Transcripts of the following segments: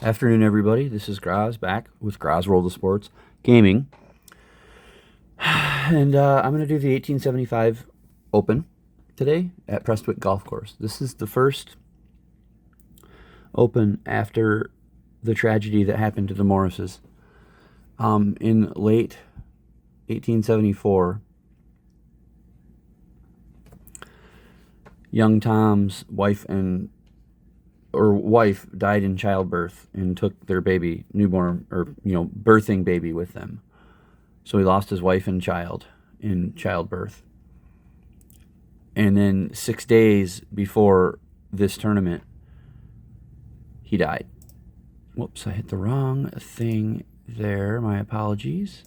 Afternoon, everybody. This is Graz back with Graz World of Sports Gaming. And I'm going to do the 1875 Open today at Prestwick Golf Course. This is the first Open after the tragedy that happened to the Morrises. In late 1874, young Tom's wife died in childbirth and took their baby, newborn, or, birthing baby with them. So he lost his wife and child in childbirth. And then 6 days before this tournament, he died. Whoops, I hit the wrong thing there. My apologies.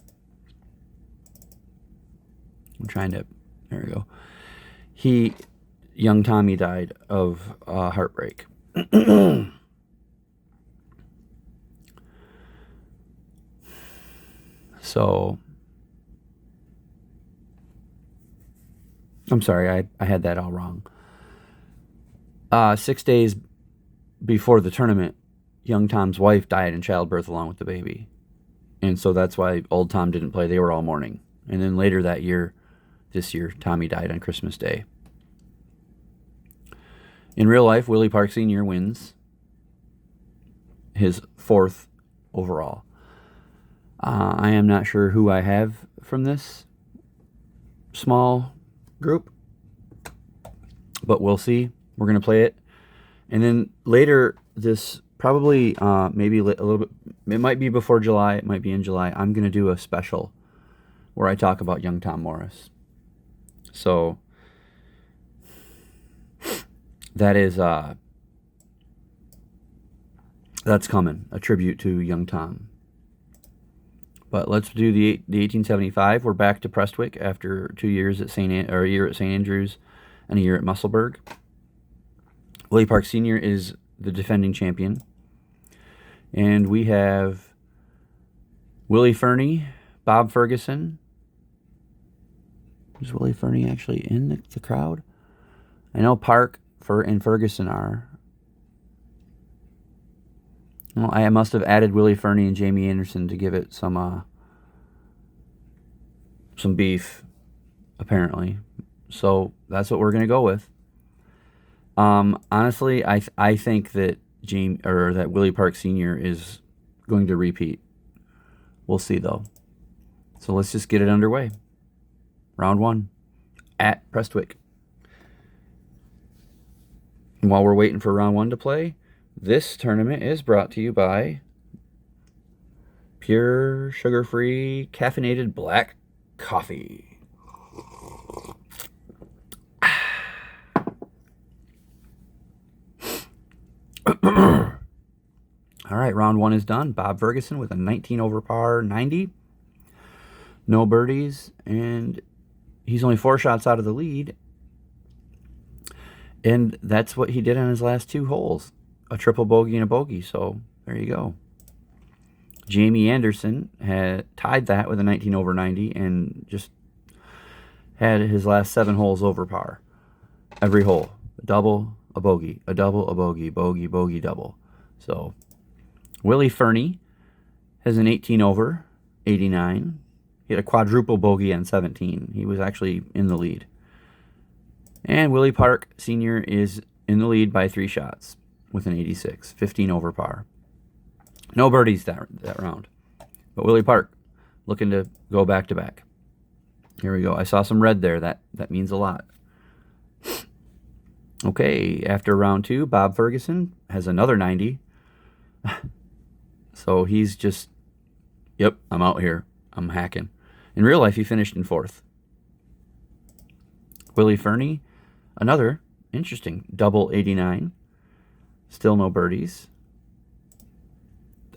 There we go. Young Tommy died of heartbreak. So, I'm sorry, I had that all wrong. 6 days before the tournament, young Tom's wife died in childbirth along with the baby. And so that's why old Tom didn't play. They were all mourning. And then later this year, Tommy died on Christmas Day. In real life, Willie Park Sr. wins his 4th overall. I am not sure who I have from this small group, but we'll see. We're going to play it. And then later, this probably maybe a little bit, it might be before July, it might be in July, I'm going to do a special where I talk about young Tom Morris. So that is that's coming, a tribute to young Tom. But let's do the 1875. We're back to Prestwick after 2 years at a year at St. Andrews and a year at Musselburgh. Willie Park Sr. is the defending champion. And we have Willie Fernie, Bob Ferguson. Is Willie Fernie actually in the crowd? I know Park and Ferguson are. Well, I must have added Willie Fernie and Jamie Anderson to give it some beef, apparently. So that's what we're gonna go with. Honestly, I think that that Willie Park Sr. is going to repeat. We'll see though. So let's just get it underway. Round 1 at Prestwick. And while we're waiting for round 1 to play, this tournament is brought to you by pure, sugar-free, caffeinated black coffee. All right, round 1 is done. Bob Ferguson with a 19 over par 90. No birdies, and he's only 4 shots out of the lead. And that's what he did on his last 2 holes. A triple bogey and a bogey, so there you go. Jamie Anderson had tied that with a 19 over 90 and just had his last 7 holes over par. Every hole. A double, a bogey, a double, a bogey, bogey, bogey, double. So Willie Fernie has an 18 over 89. He had a quadruple bogey on 17. He was actually in the lead. And Willie Park Sr. is in the lead by 3 shots with an 86, 15 over par. No birdies that round. But Willie Park looking to go back to back. Here we go. I saw some red there. That means a lot. Okay, after round 2, Bob Ferguson has another 90. So he's just, yep, I'm out here. I'm hacking. In real life, he finished in 4th. Willie Fernie, another interesting double 89. Still no birdies.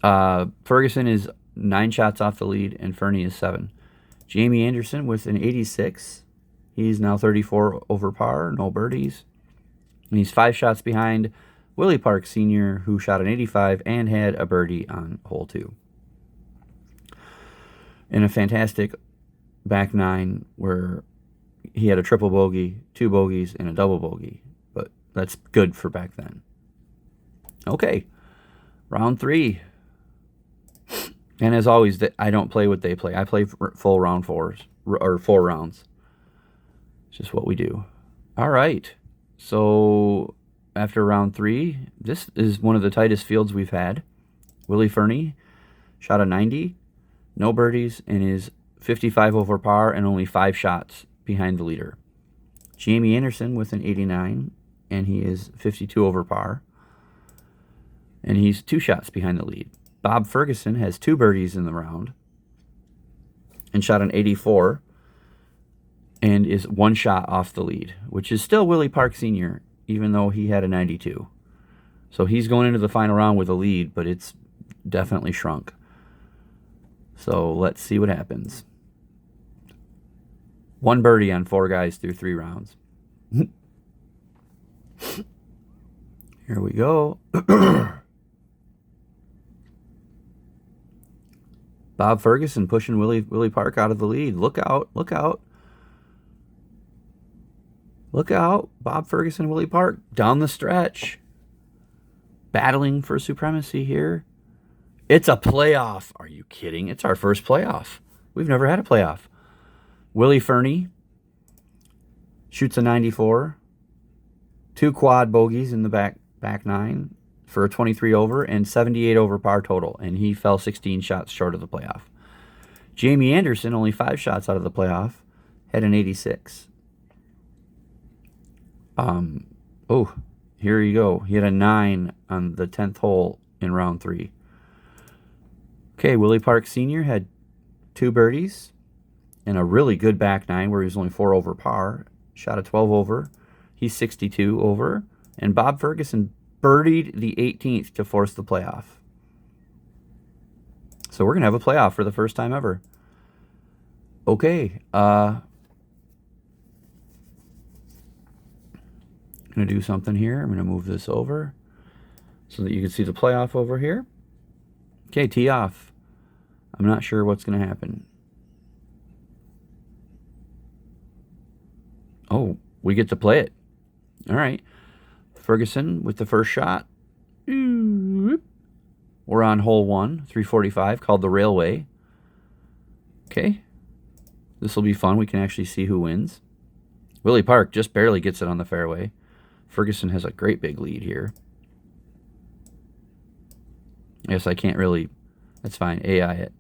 Ferguson is 9 shots off the lead, and Fernie is 7. Jamie Anderson with an 86. He's now 34 over par, no birdies. And he's 5 shots behind Willie Park Sr., who shot an 85 and had a birdie on hole 2. And a fantastic back 9 where he had a triple bogey, 2 bogeys, and a double bogey. But that's good for back then. Okay, Round 3. And as always, I don't play what they play. I play full round 4s, or 4 rounds. It's just what we do. All right. So after round 3, this is one of the tightest fields we've had. Willie Fernie shot a 90, no birdies, and is 55 over par and only 5 shots behind the leader. Jamie Anderson with an 89, and he is 52 over par, and he's 2 shots behind the lead. Bob Ferguson has 2 birdies in the round and shot an 84 and is 1 shot off the lead, which is still Willie Park Sr., even though he had a 92. So he's going into the final round with a lead, but it's definitely shrunk. So let's see what happens. 1 birdie on 4 guys through 3 rounds. Here we go. Bob Ferguson pushing Willie Park out of the lead. Look out, look out. Look out. Bob Ferguson, Willie Park down the stretch. Battling for supremacy here. It's a playoff. Are you kidding? It's our first playoff. We've never had a playoff. Willie Fernie shoots a 94. 2 quad bogeys in the back 9 for a 23 over and 78 over par total, and he fell 16 shots short of the playoff. Jamie Anderson, only 5 shots out of the playoff, had an 86. Oh, here you go. He had a 9 on the 10th hole in round 3. Okay, Willie Park Sr. had 2 birdies and a really good back 9 where he was only 4 over par. Shot a 12 over. He's 62 over. And Bob Ferguson birdied the 18th to force the playoff. So we're going to have a playoff for the first time ever. Okay. I'm going to do something here. I'm going to move this over so that you can see the playoff over here. Okay, tee off. I'm not sure what's going to happen. Oh, we get to play it. All right. Ferguson with the first shot. We're on hole 1, 345, called the Railway. Okay. This will be fun. We can actually see who wins. Willie Park just barely gets it on the fairway. Ferguson has a great big lead here. Yes, I can't really... That's fine. AI it.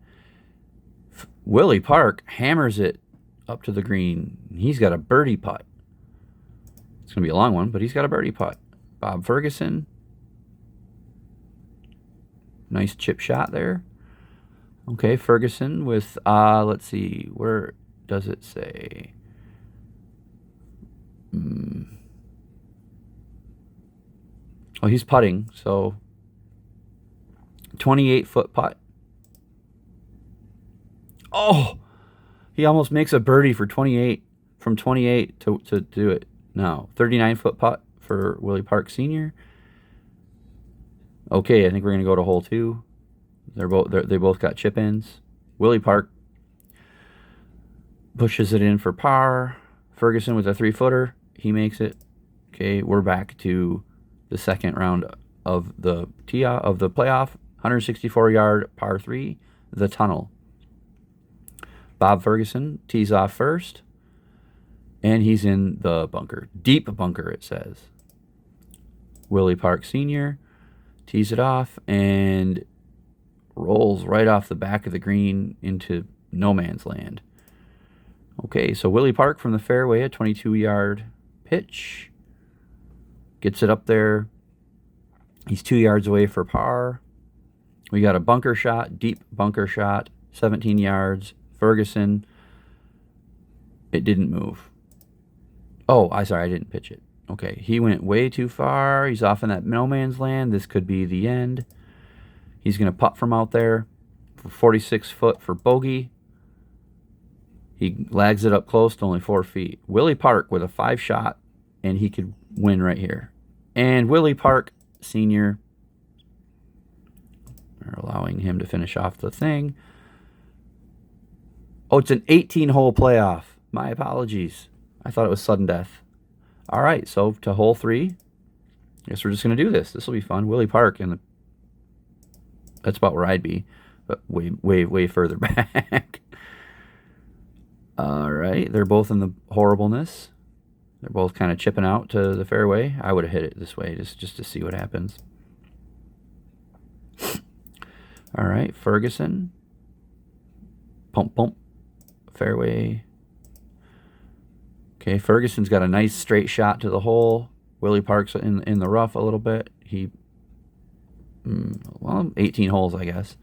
Willie Park hammers it up to the green. He's got a birdie putt. It's going to be a long one, but he's got a birdie putt. Bob Ferguson. Nice chip shot there. Okay, Ferguson with, let's see, where does it say? Oh, he's putting, so 28-foot putt. Oh, he almost makes a birdie for 28, from 28 to do it. No, 39-foot putt for Willie Park Sr. Okay, I think we're going to go to hole 2. They both got chip ins. Willie Park pushes it in for par. Ferguson with a 3-footer. He makes it. Okay, we're back to the second round of the playoff. 164-yard par 3, the tunnel. Bob Ferguson tees off first, and he's in the bunker. Deep bunker, it says. Willie Park Sr. tees it off and rolls right off the back of the green into no man's land. Okay, so Willie Park from the fairway, a 22-yard pitch. Gets it up there. He's 2 yards away for par. We got a bunker shot, deep bunker shot, 17 yards. Ferguson, it didn't move. Oh, I didn't pitch it. Okay, he went way too far. He's off in that no man's land. This could be the end. He's going to putt from out there for 46 foot for bogey. He lags it up close to only 4 feet. Willie Park with a 5 shot, and he could win right here. And Willie Park Sr., we're allowing him to finish off the thing. Oh, it's an 18-hole playoff. My apologies. I thought it was sudden death. All right, so to hole 3. I guess we're just going to do this. This will be fun. Willie Park in the That's about where I'd be, but way, way, way further back. All right, they're both in the horribleness. They're both kind of chipping out to the fairway. I would have hit it this way just to see what happens. All right, Ferguson. Pump, pump. Fairway. Okay, Ferguson's got a nice straight shot to the hole. Willie Park's in the rough a little bit. Well, 18 holes, I guess.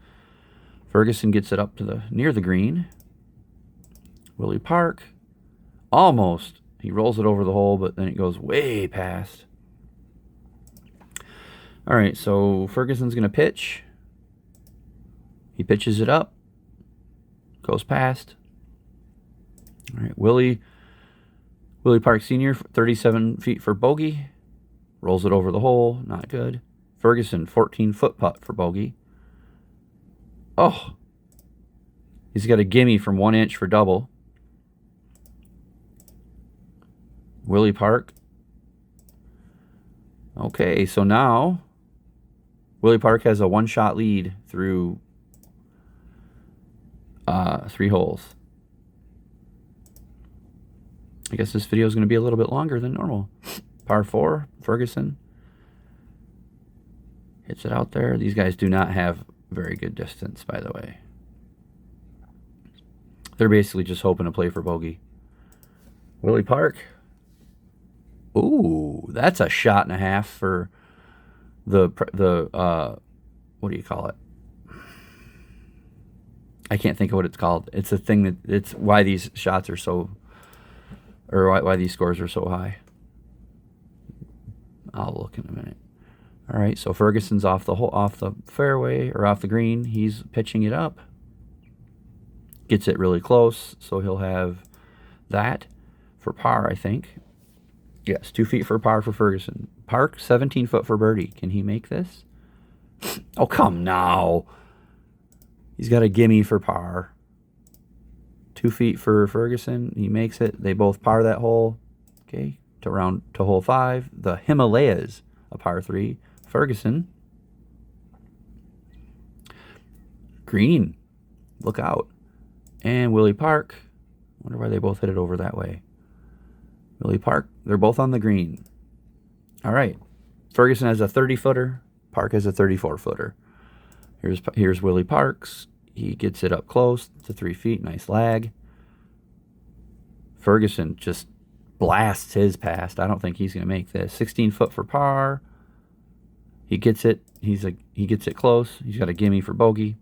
Ferguson gets it up to near the green. Willie Park, almost. He rolls it over the hole, but then it goes way past. All right, so Ferguson's going to pitch. He pitches it up. Goes past. All right, Willie Park Sr., 37 feet for bogey. Rolls it over the hole. Not good. Ferguson, 14-foot putt for bogey. Oh. He's got a gimme from 1 inch for double. Willie Park. Okay, so now Willie Park has a 1-shot lead through 3 holes. I guess this video is going to be a little bit longer than normal. Par 4, Ferguson hits it out there. These guys do not have very good distance, by the way. They're basically just hoping to play for bogey. Willie Park. Ooh, that's a shot and a half for the what do you call it? I can't think of what it's called. It's a thing that it's why these shots are so, or why these scores are so high. I'll look in a minute. All right, so Ferguson's off the fairway or off the green. He's pitching it up. Gets it really close, so he'll have that for par, I think. Yes, 2 feet for par for Ferguson. Park, 17 foot for birdie. Can he make this? Oh, come now. He's got a gimme for par. 2 feet for Ferguson. He makes it. They both par that hole. Okay, to hole 5. The Himalayas, a par 3. Ferguson. Green. Look out. And Willie Park. Wonder why they both hit it over that way. Willie Park, they're both on the green. All right. Ferguson has a 30-footer. Park has a 34-footer. Here's Willie Parks. He gets it up close to 3 feet. Nice lag. Ferguson just blasts his past. I don't think he's going to make this. 16 foot for par. He gets it. He gets it close. He's got a gimme for bogey.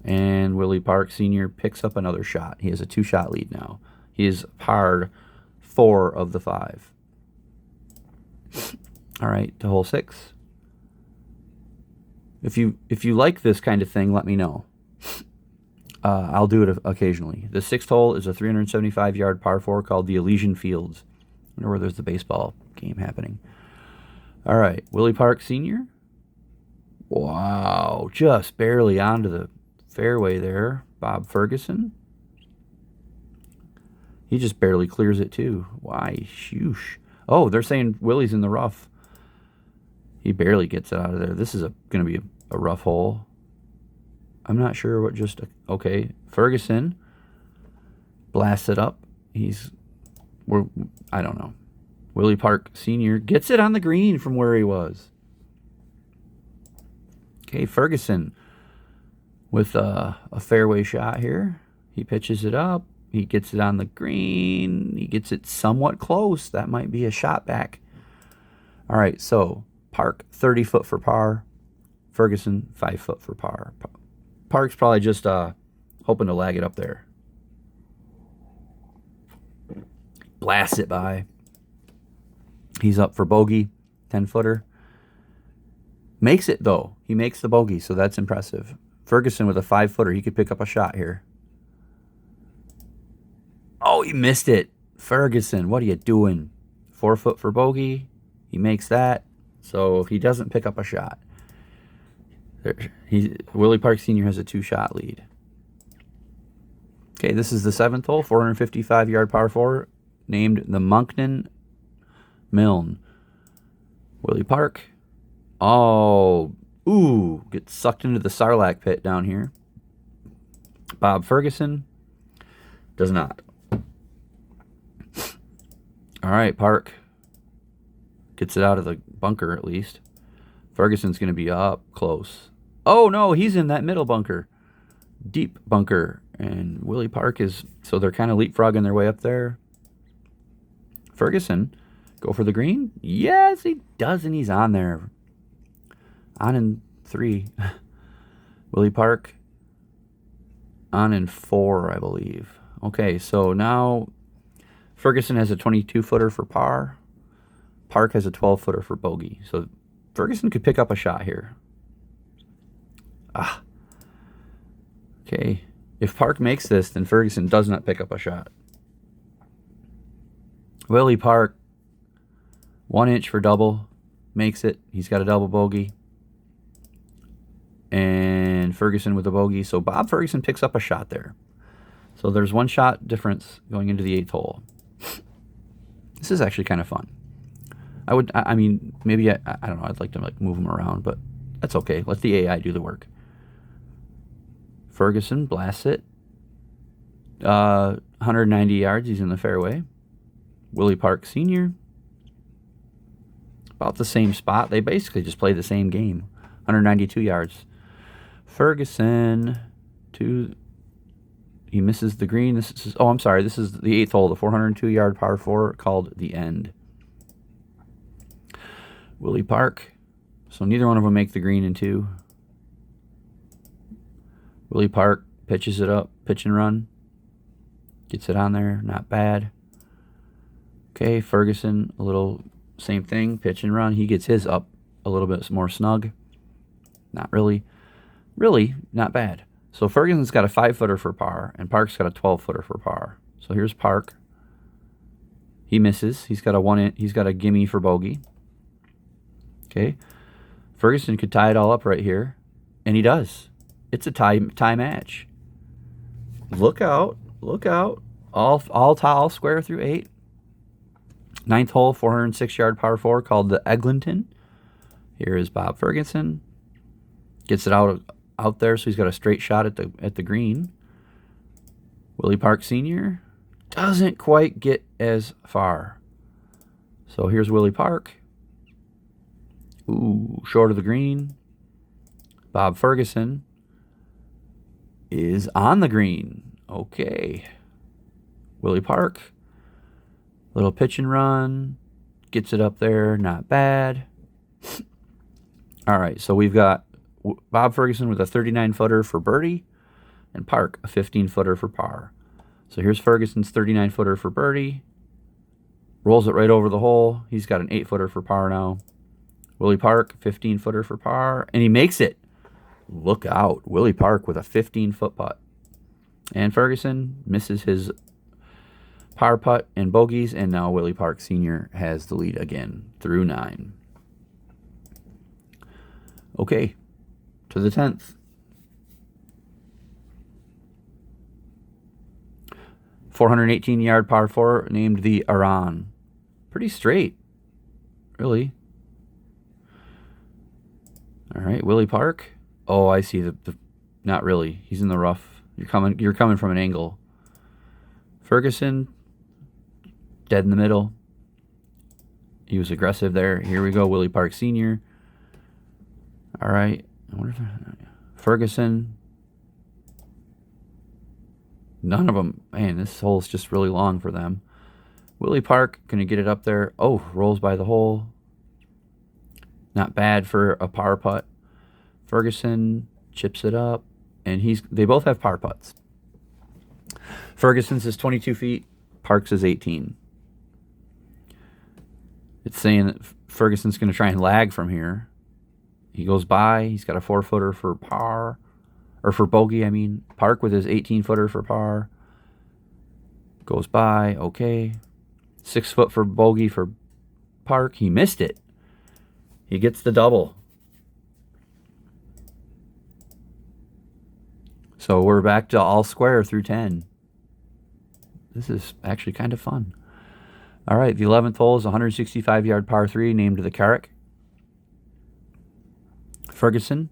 And Willie Park Sr. picks up another shot. He has a 2-shot lead now. He is parred 4 of the 5. All right, to hole 6. If you like this kind of thing, let me know. I'll do it occasionally. The 6th hole is a 375-yard par 4 called the Elysian Fields. I wonder where there's the baseball game happening. All right, Willie Park Sr. Wow, just barely onto the fairway there. Bob Ferguson. He just barely clears it too. Why? Shoosh. Oh, they're saying Willie's in the rough. He barely gets it out of there. This is going to be a rough hole. I'm not sure what just... Okay, Ferguson blasts it up. I don't know. Willie Park Sr. gets it on the green from where he was. Okay, Ferguson with a fairway shot here. He pitches it up. He gets it on the green. He gets it somewhat close. That might be a shot back. All right, so Park, 30 foot for par. Ferguson, 5 foot for par. Park's probably just hoping to lag it up there. Blasts it by. He's up for bogey, 10-footer. Makes it, though. He makes the bogey, so that's impressive. Ferguson with a 5-footer. He could pick up a shot here. Oh, he missed it. Ferguson, what are you doing? 4 foot for bogey. He makes that. So he doesn't pick up a shot. Willie Park Sr. has a 2-shot lead. Okay, this is the 7th hole, 455-yard par 4, named the Monkton Milne. Willie Park. Oh, ooh, gets sucked into the Sarlacc pit down here. Bob Ferguson does not. All right, Park gets it out of the bunker at least. Ferguson's going to be up close. Oh, no, he's in that middle bunker. Deep bunker. And Willie Park is... So they're kind of leapfrogging their way up there. Ferguson, go for the green? Yes, he does, and he's on there. On in 3. Willie Park, on in 4, I believe. Okay, so now Ferguson has a 22-footer for par. Park has a 12-footer for bogey. So Ferguson could pick up a shot here. Okay. If Park makes this, then Ferguson does not pick up a shot. Willie Park, 1 inch for double, makes it. He's got a double bogey. And Ferguson with a bogey. So Bob Ferguson picks up a shot there. So there's 1 shot difference going into the 8th hole. This is actually kind of fun. I mean, maybe, I don't know, I'd like to like move him around, but that's okay. Let the AI do the work. Ferguson blasts it. 190 yards, he's in the fairway. Willie Park Sr. About the same spot. They basically just play the same game. 192 yards. Ferguson he misses the green. This is I'm sorry. This is the 8th hole, the 402-yard par 4 called the end. Willie Park. So neither one of them make the green in 2. Willie Park pitches it up, pitch and run. Gets it on there, not bad. Okay, Ferguson, a little same thing, pitch and run. He gets his up a little bit more snug. Not really. Really, not bad. So Ferguson's got a 5-footer for par, and Park's got a 12-footer for par. So here's Park. He misses. He's got a gimme for bogey. Okay. Ferguson could tie it all up right here, and he does. It's a tie match. Look out. Look out. All tile square through 8. 9th hole, 406-yard par 4 called the Eglinton. Here is Bob Ferguson. Gets it out there, so he's got a straight shot at the green. Willie Park Sr. doesn't quite get as far. So here's Willie Park. Ooh, short of the green. Bob Ferguson is on the green. Okay. Willie Park. Little pitch and run. Gets it up there. Not bad. All right, so we've got Bob Ferguson with a 39-footer for birdie and Park a 15-footer for par. So here's Ferguson's 39-footer for birdie. Rolls it right over the hole. He's got an 8-footer for par now. Willie Park, 15-footer for par, and he makes it. Look out. Willie Park with a 15-foot putt. And Ferguson misses his par putt and bogeys, and now Willie Park Sr. has the lead again through 9. Okay, to the 10th. 418-yard par 4 named the Aran. Pretty straight, really. All right, Willie Park. Oh, I see the not really. He's in the rough. You're coming from an angle. Ferguson, dead in the middle. He was aggressive there. Here we go, Willie Park Sr. All right. I wonder if Ferguson. None of them. Man, this hole's just really long for them. Willie Park, going to get it up there. Oh, rolls by the hole. Not bad for a par putt. Ferguson chips it up, and they both have par putts. Ferguson's is 22 feet. Park's is 18. It's saying that Ferguson's going to try and lag from here. He goes by. He's got a 4-footer for par. Or for bogey, I mean. Park with his 18-footer for par. Goes by. Okay. 6-foot for bogey for Park. He missed it. He gets the double. So we're back to all square through 10. This is actually kind of fun. All right, the 11th hole is a 165-yard par 3 named the Carrick. Ferguson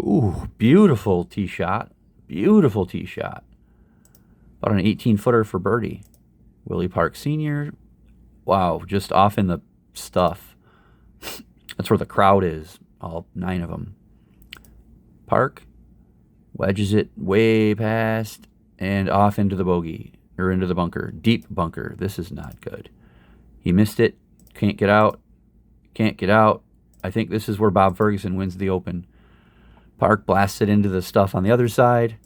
Ooh, beautiful tee shot. Beautiful tee shot. About an 18-footer for birdie. Willie Park Sr. Wow, just off in the stuff. That's where the crowd is, all 9 of them. Park wedges it way past and off into the bogey, or into the bunker. Deep bunker. This is not good. He missed it. Can't get out. Can't get out. I think this is where Bob Ferguson wins the Open. Park blasts it into the stuff on the other side.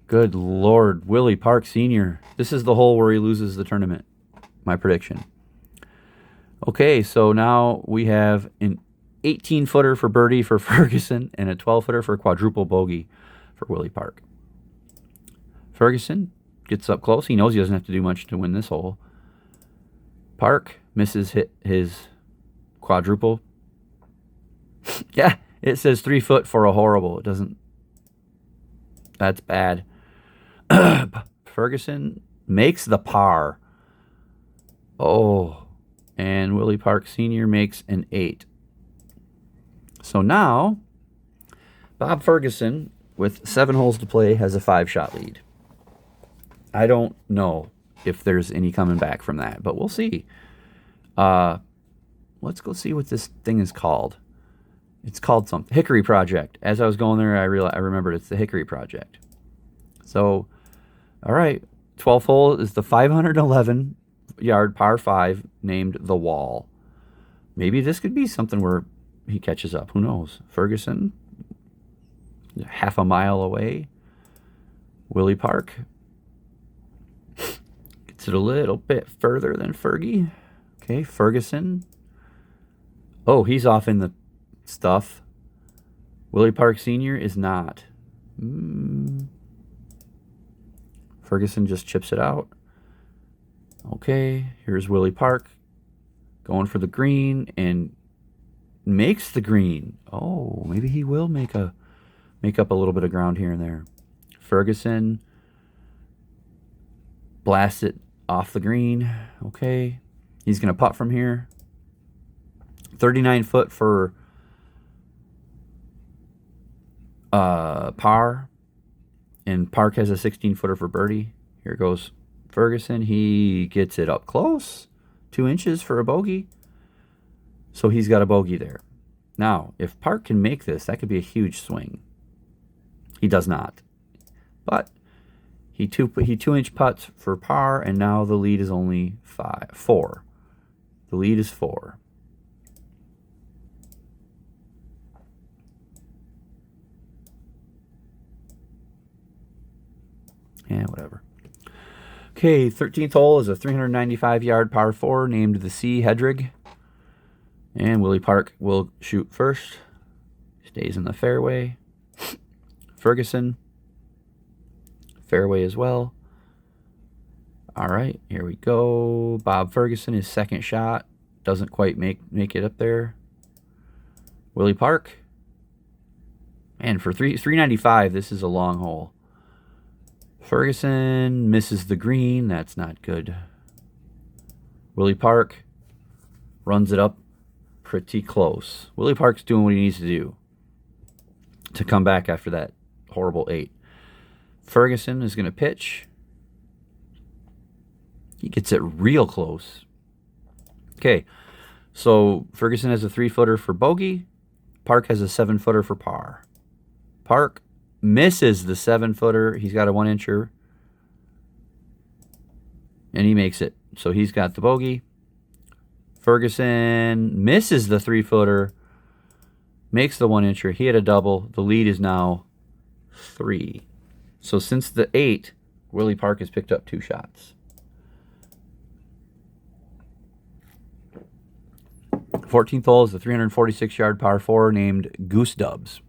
Good Lord, Willie Park Sr. This is the hole where he loses the tournament. My prediction. Okay, so now we have an 18-footer for birdie for Ferguson and a 12-footer for quadruple bogey for Willie Park. Ferguson gets up close. He knows he doesn't have to do much to win this hole. Park misses his quadruple. Yeah, it says 3 foot for a horrible. It doesn't. That's bad. Ferguson makes the par. Oh, and Willie Park Sr. makes an 8. So now, Bob Ferguson, with 7 holes to play, has a 5-shot lead. I don't know if there's any coming back from that, but we'll see. Let's go see what this thing is called. It's called something. Hickory Project. As I was going there, I remembered it's the Hickory Project. So, all right. 12th hole is the 511-yard par 5 named The Wall. Maybe this could be something where he catches up. Who knows? Ferguson, half a mile away. Willie Park gets it a little bit further than Fergie. Okay, Ferguson. Oh, he's off in the stuff. Willie Park Sr. is not. Ferguson just chips it out. Okay, here's Willie Park going for the green and makes the green. Oh, maybe he will make up a little bit of ground here and there. Ferguson blasts it off the green. Okay, he's going to putt from here. 39 foot for par, and Park has a 16-footer for birdie. Here goes Ferguson. He gets it up close, 2 inches for a bogey. So he's got a bogey there. Now, if Park can make this, that could be a huge swing. He does not, but he 2-inch putts for par, and now the lead is only 4. The lead is 4. Yeah, whatever. Okay, 13th hole is a 395-yard par 4 named the C. Hedrig. And Willie Park will shoot first. Stays in the fairway. Ferguson, fairway as well. All right, here we go. Bob Ferguson, his second shot. Doesn't quite make it up there. Willie Park. And for 395, this is a long hole. Ferguson misses the green. That's not good. Willie Park runs it up pretty close. Willie Park's doing what he needs to do to come back after that horrible 8. Ferguson is going to pitch. He gets it real close. Okay, so Ferguson has a 3-footer for bogey. Park has a 7-footer for par. Park misses the 7-footer. He's got a 1-incher. And he makes it. So he's got the bogey. Ferguson misses the 3-footer. Makes the 1-incher. He had a double. The lead is now 3. So since the 8, Willie Park has picked up 2 shots. 14th hole is the 346-yard par 4 named Goose Dubs.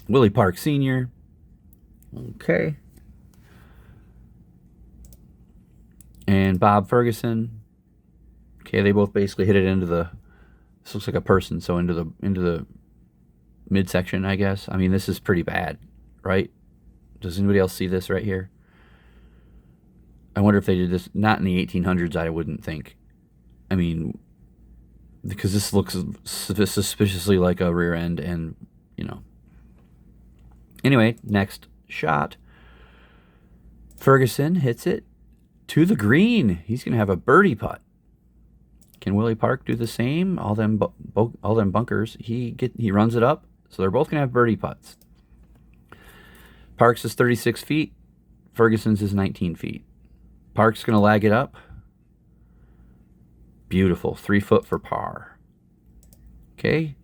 Willie Park Sr. Okay. And Bob Ferguson. Okay, they both basically hit it into the, this looks like a person, so into the midsection, I guess. I mean, this is pretty bad, right? Does anybody else see this right here? I wonder if they did this, not in the 1800s, I wouldn't think. I mean, because this looks suspiciously like a rear end, and you know. Anyway, next shot. Ferguson hits it to the green. He's going to have a birdie putt. Can Willie Park do the same? All them bunkers. He runs it up, so they're both going to have birdie putts. Parks is 36 feet. Ferguson's is 19 feet. Parks going to lag it up. Beautiful. 3 foot for par. Okay.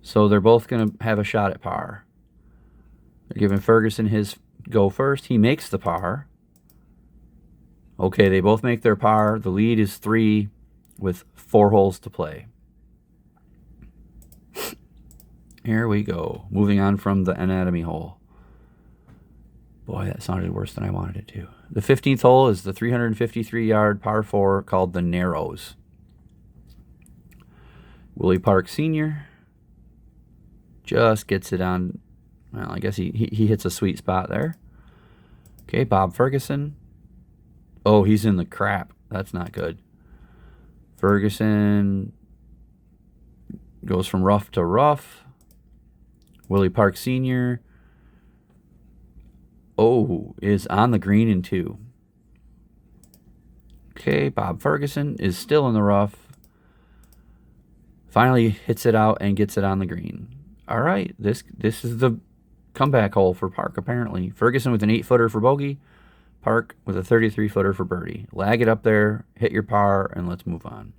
So they're both going to have a shot at par. They're giving Ferguson his go first. He makes the par. Okay, they both make their par. The lead is 3 with 4 holes to play. Here we go. Moving on from the anatomy hole. Boy, that sounded worse than I wanted it to. The 15th hole is the 353-yard par 4 called the Narrows. Willie Park Sr. just gets it on. Well, I guess he hits a sweet spot there. Okay, Bob Ferguson. Oh, he's in the crap. That's not good. Ferguson goes from rough to rough. Willie Park Sr. Is on the green in 2. Okay, Bob Ferguson is still in the rough. Finally hits it out and gets it on the green. All right, this is the comeback hole for Park, apparently. Ferguson with an 8-footer for bogey. Park with a 33-footer for birdie. Lag it up there, hit your par, and let's move on.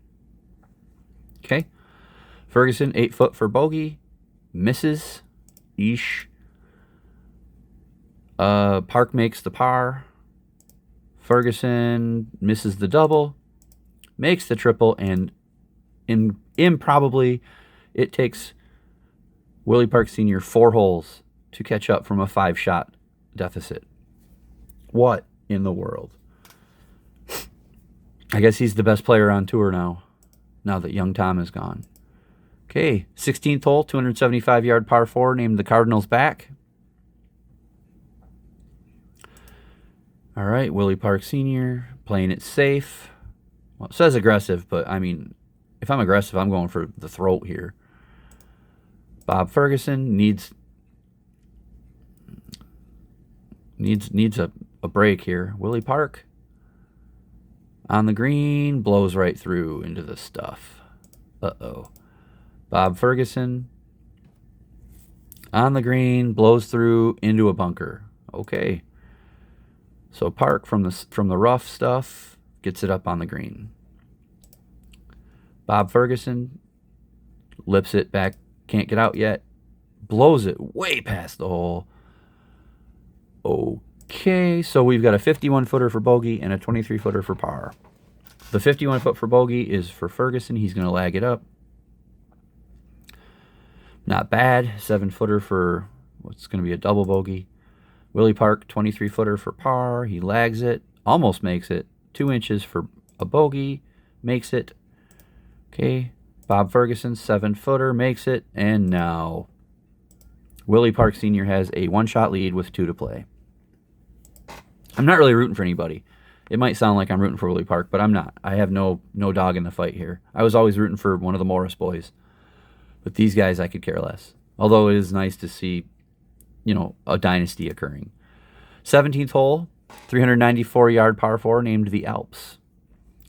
Okay. Ferguson, 8-foot for bogey. Misses. Eesh. Park makes the par. Ferguson misses the double. Makes the triple, and improbably, it takes Willie Park Sr. 4 holes to catch up from a 5-shot deficit. What in the world? I guess he's the best player on tour now that young Tom is gone. Okay, 16th hole, 275-yard par 4, named the Cardinals back. All right, Willie Park Sr. playing it safe. Well, it says aggressive, but I mean, if I'm aggressive, I'm going for the throat here. Bob Ferguson needs a break here. Willie Park on the green, blows right through into the stuff. Uh-oh. Bob Ferguson on the green, blows through into a bunker. Okay. So Park from the rough stuff gets it up on the green. Bob Ferguson lips it back, can't get out yet. Blows it way past the hole. Okay, so we've got a 51-footer for bogey and a 23-footer for par. The 51-foot for bogey is for Ferguson. He's going to lag it up. Not bad. 7-footer for what's going to be a double bogey. Willie Park, 23-footer for par. He lags it. Almost makes it. 2 inches for a bogey. Makes it. Okay. Bob Ferguson, 7-footer. Makes it. And now Willie Park Sr. has a 1-shot lead with 2 to play. I'm not really rooting for anybody. It might sound like I'm rooting for Willie Park, but I'm not. I have no dog in the fight here. I was always rooting for one of the Morris boys. But these guys, I could care less. Although it is nice to see, a dynasty occurring. 17th hole, 394-yard par 4, named the Alps.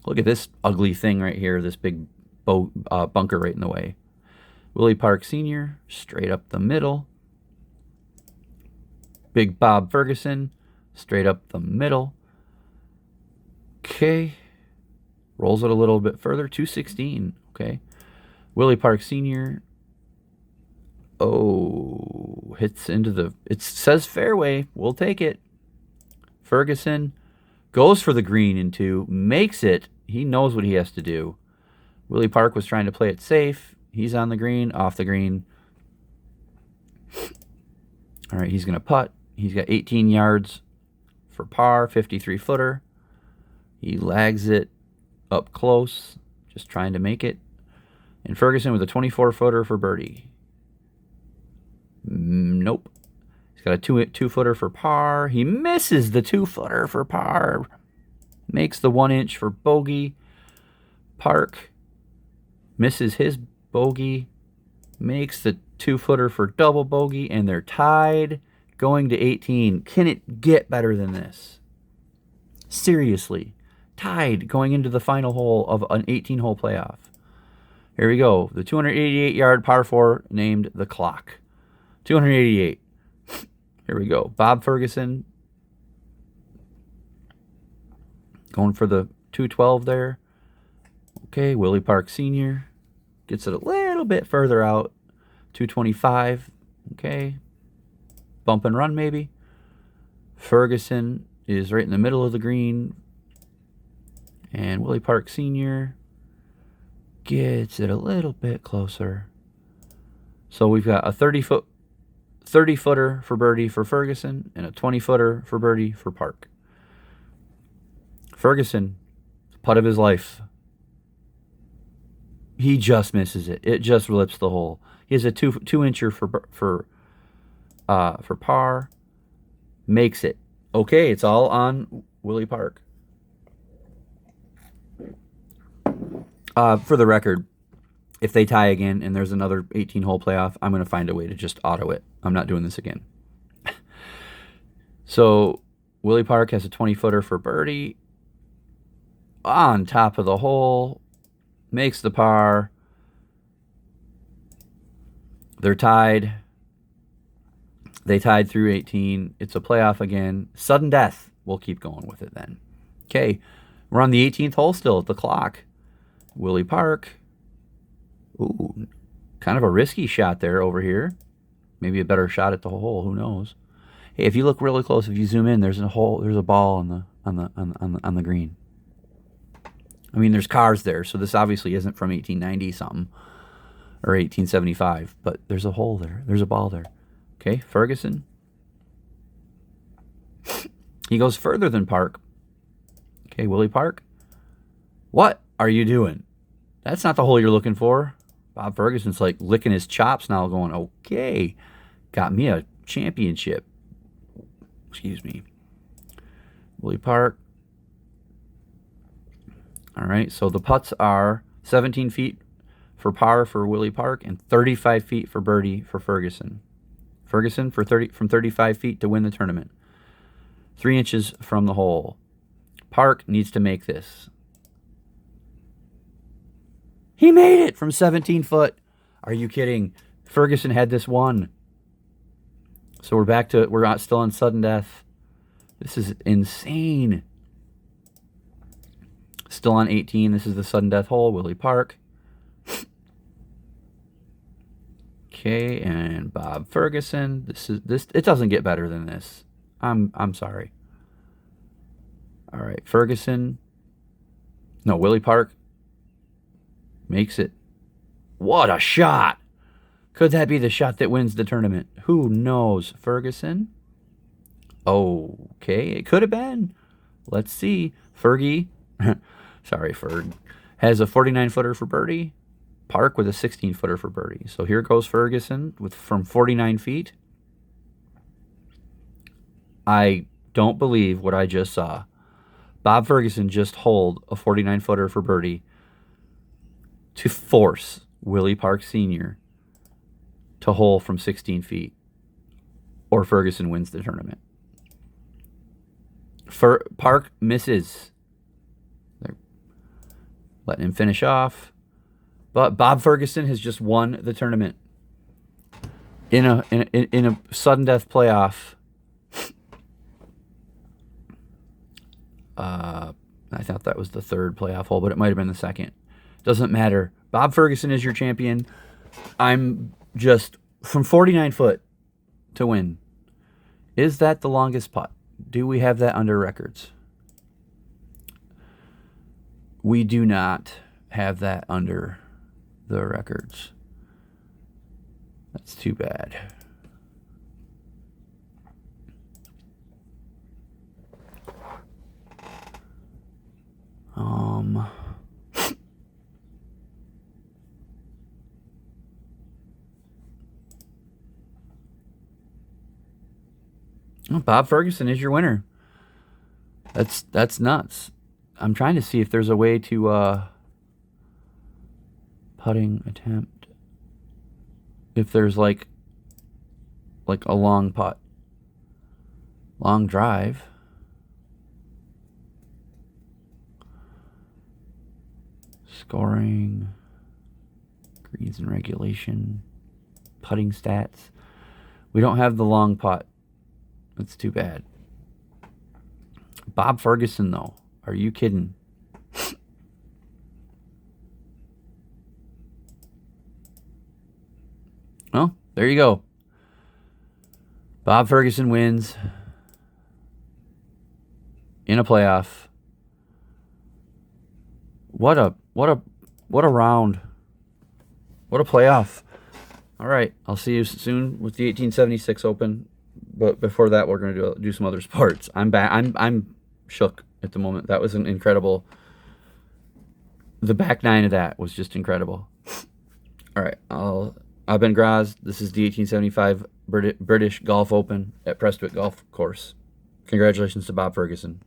Look at this ugly thing right here, this big bunker right in the way. Willie Park Sr., straight up the middle. Big Bob Ferguson, straight up the middle. Okay. Rolls it a little bit further, 216. Okay. Willie Park Sr., hits into it says fairway. We'll take it. Ferguson goes for the green in 2, makes it. He knows what he has to do. Willie Park was trying to play it safe. He's on the green, off the green. All right, he's going to putt. He's got 18 yards for par, 53-footer. He lags it up close, just trying to make it. And Ferguson with a 24-footer for birdie. Nope. He's got a 2-footer for par. He misses the 2-footer for par. Makes the 1-inch for bogey. Park misses his bogey. Makes the 2-footer for double bogey, and they're tied going to 18. Can it get better than this? Seriously. Tied going into the final hole of an 18-hole playoff. Here we go. The 288-yard par 4 named the clock. 288. Here we go. Bob Ferguson going for the 212 there. Okay, Willie Park Sr. gets it a little bit further out. 225. Okay. Bump and run maybe. Ferguson is right in the middle of the green. And Willie Park Sr. gets it a little bit closer. So we've got a 30-footer for birdie for Ferguson and a 20-footer for birdie for Park. Ferguson, putt of his life. He just misses it. It just lips the hole. He has a two-incher for par. Makes it. Okay, it's all on Willie Park. For the record, if they tie again and there's another 18-hole playoff, I'm going to find a way to just auto it. I'm not doing this again. So Willie Park has a 20-footer for birdie. On top of the hole. Makes the par. They're tied. They tied through 18. It's a playoff again. Sudden death. We'll keep going with it then. Okay. We're on the 18th hole still at the clock. Willie Park. Ooh. Kind of a risky shot there over here. Maybe a better shot at the hole. Who knows? Hey, if you look really close, if you zoom in, there's a hole. There's a ball on the green. I mean, there's cars there, so this obviously isn't from 1890 something or 1875, but there's a hole there. There's a ball there. Okay, Ferguson. He goes further than Park. Okay, Willie Park. What are you doing? That's not the hole you're looking for. Bob Ferguson's like licking his chops now going, okay, got me a championship. Excuse me. Willie Park. All right, so the putts are 17 feet for par for Willie Park and 35 feet for birdie for Ferguson. Ferguson from 35 feet to win the tournament. 3 inches from the hole. Park needs to make this. He made it from 17 foot. Are you kidding? Ferguson had this won. So we're still on sudden death. This is insane. Still on 18. This is the sudden death hole, Willie Park. Okay, and Bob Ferguson. This. It doesn't get better than this. I'm sorry. All right, Ferguson. No, Willie Park makes it. What a shot! Could that be the shot that wins the tournament? Who knows? Ferguson. Okay, it could have been. Let's see. Fergie. Sorry, Ferg. Has a 49-footer for birdie. Park with a 16-footer for birdie. So here goes Ferguson from 49 feet. I don't believe what I just saw. Bob Ferguson just holed a 49-footer for birdie to force Willie Park Sr. to hole from 16 feet. Or Ferguson wins the tournament. Park misses. They're letting him finish off. But Bob Ferguson has just won the tournament in a sudden death playoff. I thought that was the third playoff hole, but it might have been the second. Doesn't matter. Bob Ferguson is your champion. I'm just from 49 foot to win. Is that the longest putt? Do we have that under records? We do not have that under the records. That's too bad. Bob Ferguson is your winner. That's nuts. I'm trying to see if there's a way to putting attempt. if there's like a long putt, long drive. Scoring, greens and regulation, putting stats. We don't have the long putt. That's too bad. Bob Ferguson, though. Are you kidding? Well, there you go. Bob Ferguson wins in a playoff. What a round. What a playoff. All right, I'll see you soon with the 1876 Open. But before that, we're going to do some other sports. I'm back. I'm shook at the moment. That was an incredible. The back nine of that was just incredible. All right, I've been Graz. This is the 1875 British Golf Open at Prestwick Golf Course. Congratulations to Bob Ferguson.